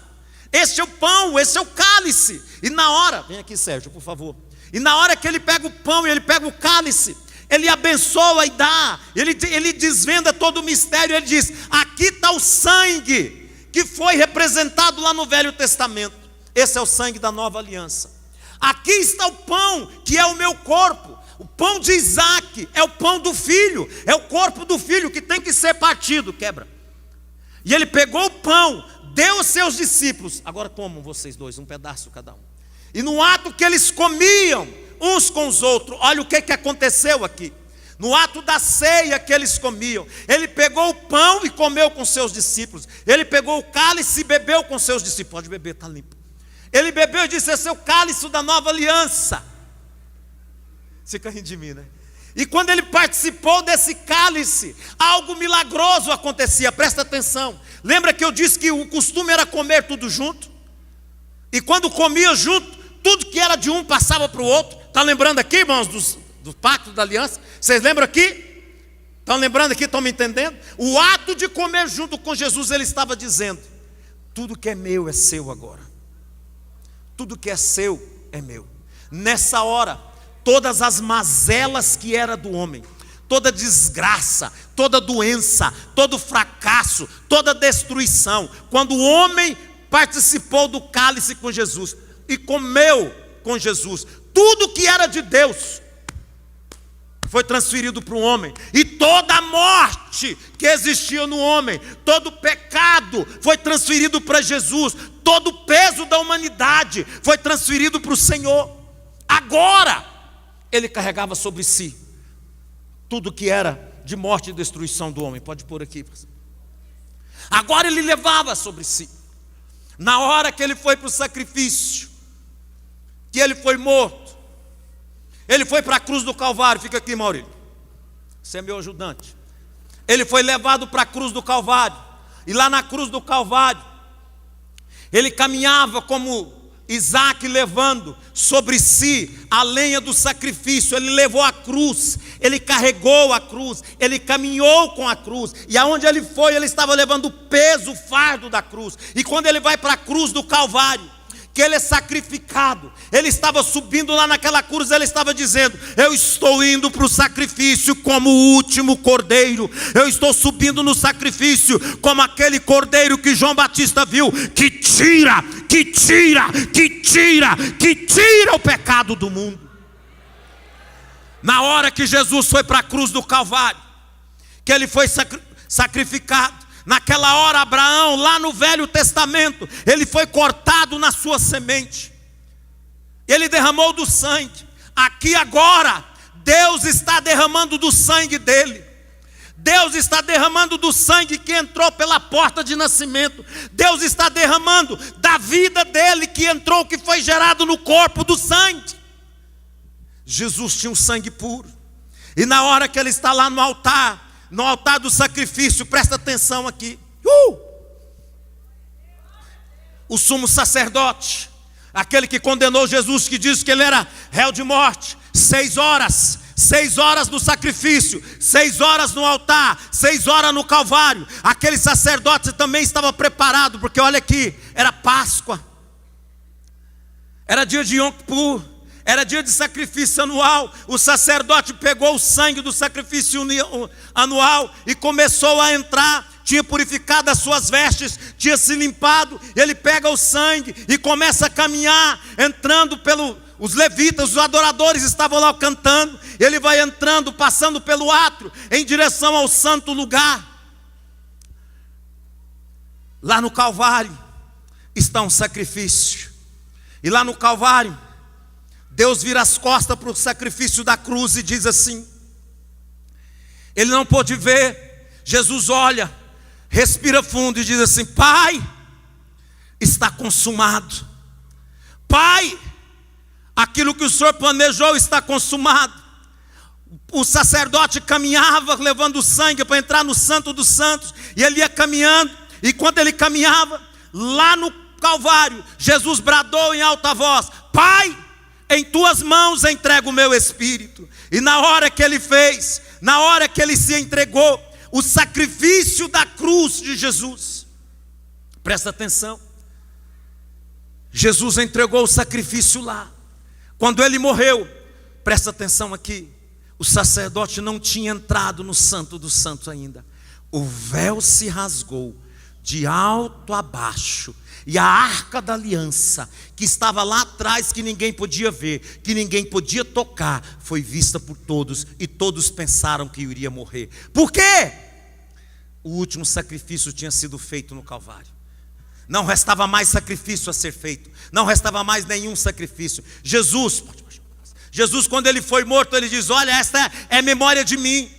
este é o pão, este é o cálice. E na hora, vem aqui Sérgio por favor, e na hora que ele pega o pão e ele pega o cálice, ele abençoa e dá, ele desvenda todo o mistério, ele diz: aqui está o sangue que foi representado lá no Velho Testamento, esse é o sangue da nova aliança. Aqui está o pão que é o meu corpo. O pão de Isaque é o pão do filho, é o corpo do filho que tem que ser partido, quebra. E ele pegou o pão, deu aos seus discípulos. Agora comam vocês dois, um pedaço cada um. E no ato que eles comiam uns com os outros, olha o que aconteceu aqui. No ato da ceia que eles comiam, ele pegou o pão e comeu com seus discípulos. Ele pegou o cálice e bebeu com seus discípulos. Pode beber, está limpo. Ele bebeu e disse: esse é o cálice da nova aliança. Fica rindo de mim, né? E quando ele participou desse cálice, algo milagroso acontecia, presta atenção. Lembra que eu disse que o costume era comer tudo junto? E quando comia junto, tudo que era de um passava para o outro. Está lembrando aqui, irmãos, do pacto da aliança? Vocês lembram aqui? Estão lembrando aqui, estão me entendendo? O ato de comer junto com Jesus, ele estava dizendo: tudo que é meu é seu agora. Tudo que é seu é meu. Nessa hora, todas as mazelas que era do homem, toda desgraça, toda doença, todo fracasso, toda destruição, quando o homem participou do cálice com Jesus e comeu com Jesus, tudo que era de Deus foi transferido para o homem. E toda a morte que existia no homem, todo o pecado foi transferido para Jesus. Todo o peso da humanidade foi transferido para o Senhor. Agora ele carregava sobre si tudo que era de morte e destruição do homem. Pode pôr aqui. Agora ele levava sobre si. Na hora que ele foi para o sacrifício, que ele foi morto, ele foi para a cruz do Calvário. Fica aqui, Maurílio, você é meu ajudante. Ele foi levado para a cruz do Calvário. E lá na cruz do Calvário, ele caminhava como Isaque, levando sobre si a lenha do sacrifício. Ele levou a cruz, ele carregou a cruz, ele caminhou com a cruz. E aonde ele foi, ele estava levando o peso, o fardo da cruz. E quando ele vai para a cruz do Calvário, que ele é sacrificado, ele estava subindo lá naquela cruz, ele estava dizendo: eu estou indo para o sacrifício como o último cordeiro, eu estou subindo no sacrifício como aquele cordeiro que João Batista viu, que tira o pecado do mundo. Na hora que Jesus foi para a cruz do Calvário, que ele foi sacrificado, naquela hora Abraão, lá no Velho Testamento, ele foi cortado na sua semente, ele derramou do sangue. Aqui agora, Deus está derramando do sangue dele. Deus está derramando do sangue que entrou pela porta de nascimento. Deus está derramando da vida dele que entrou, que foi gerado no corpo do sangue. Jesus tinha um sangue puro. E na hora que ele está lá no altar do sacrifício, presta atenção aqui. O sumo sacerdote, aquele que condenou Jesus, que disse que ele era réu de morte, 6 horas no sacrifício, 6 horas no altar, 6 horas no Calvário. Aquele sacerdote também estava preparado, porque olha aqui, era Páscoa, era dia de Yom Kippur, era dia de sacrifício anual. O sacerdote pegou o sangue do sacrifício anual e começou a entrar, tinha purificado as suas vestes, tinha se limpado. Ele pega o sangue e começa a caminhar, entrando os levitas, os adoradores estavam lá cantando. Ele vai entrando, passando pelo átrio, em direção ao santo lugar. Lá no Calvário está um sacrifício. E lá no Calvário, Deus vira as costas para o sacrifício da cruz e diz assim: ele não pôde ver. Jesus olha, respira fundo e diz assim: Pai, está consumado. Pai, aquilo que o Senhor planejou está consumado. O sacerdote caminhava levando o sangue para entrar no Santo dos Santos, e ele ia caminhando, e quando ele caminhava, lá no Calvário, Jesus bradou em alta voz: Pai, em tuas mãos entrego o meu espírito. E na hora que ele fez, na hora que ele se entregou, o sacrifício da cruz de Jesus, presta atenção, Jesus entregou o sacrifício lá. Quando ele morreu, presta atenção aqui, o sacerdote não tinha entrado no Santo dos Santos ainda. O véu se rasgou de alto a baixo, e a arca da aliança, que estava lá atrás, que ninguém podia ver, que ninguém podia tocar, foi vista por todos, e todos pensaram que iria morrer. Por quê? O último sacrifício tinha sido feito no Calvário. Não restava mais sacrifício a ser feito, não restava mais nenhum sacrifício. Jesus, quando ele foi morto, ele diz: olha, esta é memória de mim.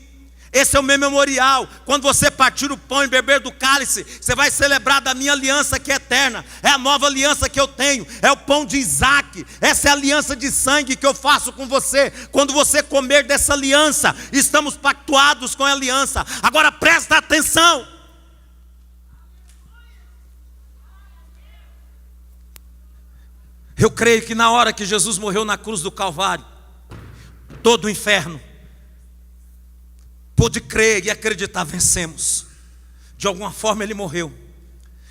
Esse é o meu memorial. Quando você partir o pão e beber do cálice, você vai celebrar da minha aliança que é eterna. É a nova aliança que eu tenho, é o pão de Isaac. Essa é a aliança de sangue que eu faço com você. Quando você comer dessa aliança, estamos pactuados com a aliança. Agora presta atenção. Eu creio que na hora que Jesus morreu na cruz do Calvário, todo o inferno pôde crer e acreditar: vencemos. De alguma forma ele morreu.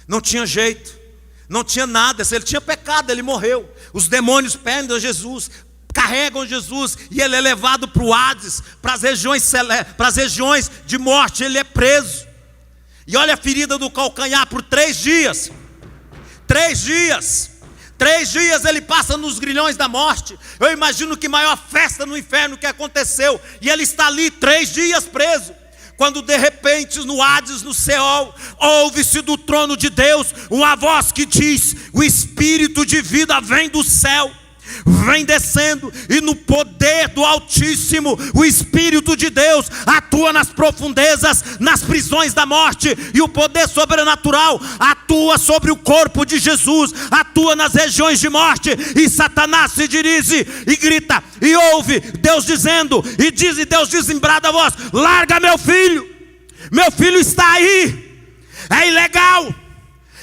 Não tinha jeito, não tinha nada. Se ele tinha pecado, ele morreu. Os demônios prendem a Jesus, carregam Jesus, e ele é levado para o Hades, para as regiões de morte. Ele é preso. E olha a ferida do calcanhar por 3 dias. 3 dias. 3 dias ele passa nos grilhões da morte. Eu imagino que maior festa no inferno que aconteceu. E ele está ali 3 dias preso. Quando de repente no Hades, no Seol, ouve-se do trono de Deus uma voz que diz: o Espírito de vida vem do céu, vem descendo, e no poder do Altíssimo, o Espírito de Deus atua nas profundezas, nas prisões da morte, e o poder sobrenatural atua sobre o corpo de Jesus, atua nas regiões de morte. E Satanás se dirige e grita, e ouve Deus dizendo, e Deus diz em brada voz: larga meu filho está aí, é ilegal.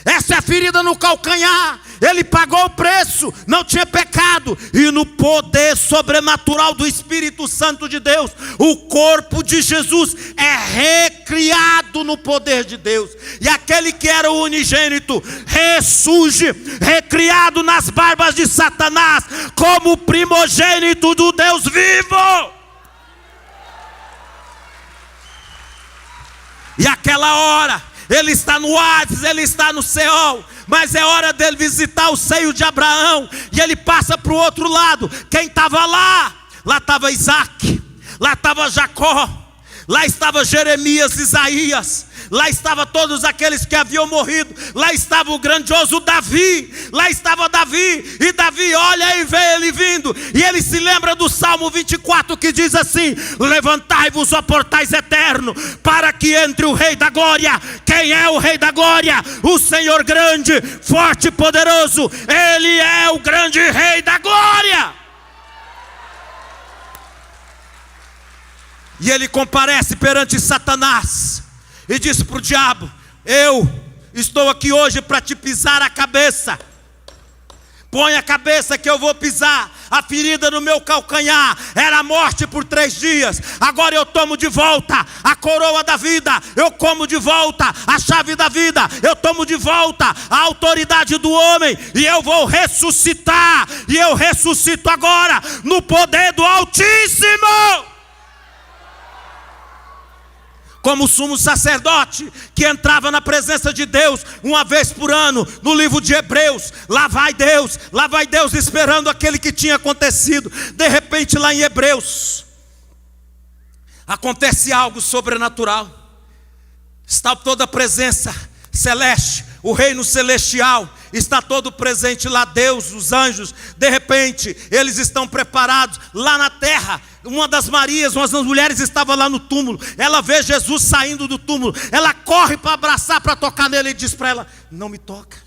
Essa é a ferida no calcanhar. Ele pagou o preço, não tinha pecado. E no poder sobrenatural do Espírito Santo de Deus, o corpo de Jesus é recriado no poder de Deus. E aquele que era o unigênito ressurge, recriado nas barbas de Satanás, como primogênito do Deus vivo. E aquela hora, ele está no Hades, ele está no Seol, mas é hora dele visitar o seio de Abraão. E ele passa para o outro lado. Quem estava lá? Lá estava Isaac, lá estava Jacó, lá estava Jeremias, Isaías, lá estavam todos aqueles que haviam morrido, lá estava o grandioso Davi, lá estava Davi, e Davi olha e vê ele vindo, e ele se lembra do Salmo 24 que diz assim: levantai-vos, ó portais eternos, para que entre o Rei da Glória. Quem é o Rei da Glória? O Senhor grande, forte e poderoso. Ele é o grande Rei da Glória. E ele comparece perante Satanás e disse para o diabo: eu estou aqui hoje para te pisar a cabeça. Põe a cabeça que eu vou pisar. A ferida no meu calcanhar era a morte por 3 dias. Agora eu tomo de volta a coroa da vida. Eu como de volta a chave da vida. Eu tomo de volta a autoridade do homem. E eu vou ressuscitar. E eu ressuscito agora no poder do Altíssimo. como sumo sacerdote que entrava na presença de Deus uma vez por ano. No livro de Hebreus, lá vai Deus esperando aquele que tinha acontecido. De repente, lá em Hebreus, acontece algo sobrenatural. Está toda a presença celeste, o reino celestial está todo presente lá, Deus, os anjos. De repente, eles estão preparados lá na terra. Uma das Marias, uma das mulheres, estava lá no túmulo. Ela vê Jesus saindo do túmulo. Ela corre para abraçar, para tocar nele, e diz para ela: não me toca,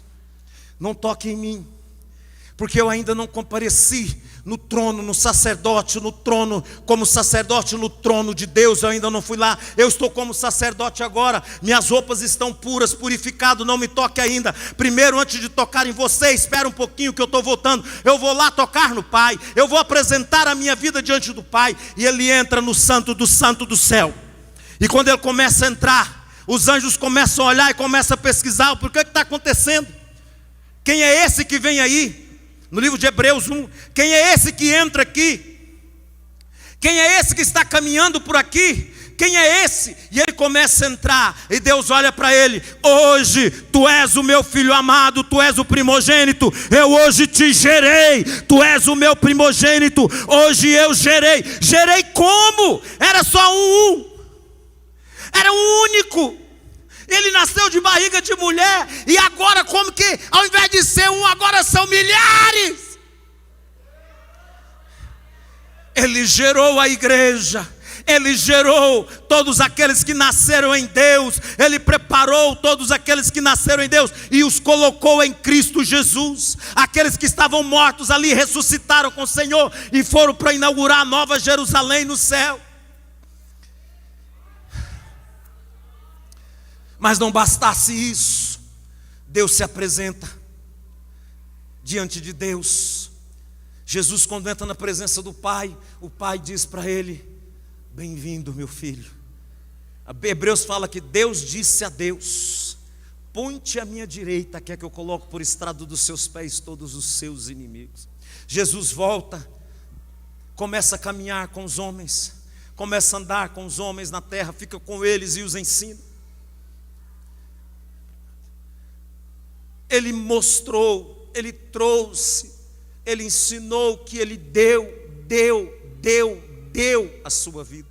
não toque em mim, porque eu ainda não compareci no trono, no sacerdote, no trono, como sacerdote no trono de Deus. Eu ainda não fui lá, eu estou como sacerdote agora. Minhas roupas estão puras, purificado, não me toque ainda. Primeiro, antes de tocar em você, espera um pouquinho que eu estou voltando. Eu vou lá tocar no Pai, eu vou apresentar a minha vida diante do Pai. E ele entra no santo do céu. E quando ele começa a entrar, os anjos começam a olhar e começam a pesquisar: por que está acontecendo? Quem é esse que vem aí? No livro de Hebreus 1, quem é esse que entra aqui? Quem é esse que está caminhando por aqui? Quem é esse? E ele começa a entrar, e Deus olha para ele: hoje tu és o meu filho amado, tu és o primogênito, eu hoje te gerei, tu és o meu primogênito, hoje eu gerei. Gerei como? Era só era um único. Ele nasceu de barriga de mulher, e agora, como que ao invés de ser um, agora são milhares? Ele gerou a igreja, ele gerou todos aqueles que nasceram em Deus, ele preparou todos aqueles que nasceram em Deus e os colocou em Cristo Jesus. Aqueles que estavam mortos ali ressuscitaram com o Senhor e foram para inaugurar a nova Jerusalém no céu. Mas não bastasse isso, Deus se apresenta diante de Deus. Jesus, quando entra na presença do Pai, o Pai diz para ele: bem-vindo, meu filho. Hebreus fala que Deus disse a Deus: põe-te à minha direita, quer que eu coloque por estrado dos seus pés todos os seus inimigos. Jesus volta, começa a caminhar com os homens, começa a andar com os homens na terra, fica com eles e os ensina. Ele mostrou, ele trouxe, ele ensinou que ele deu a sua vida.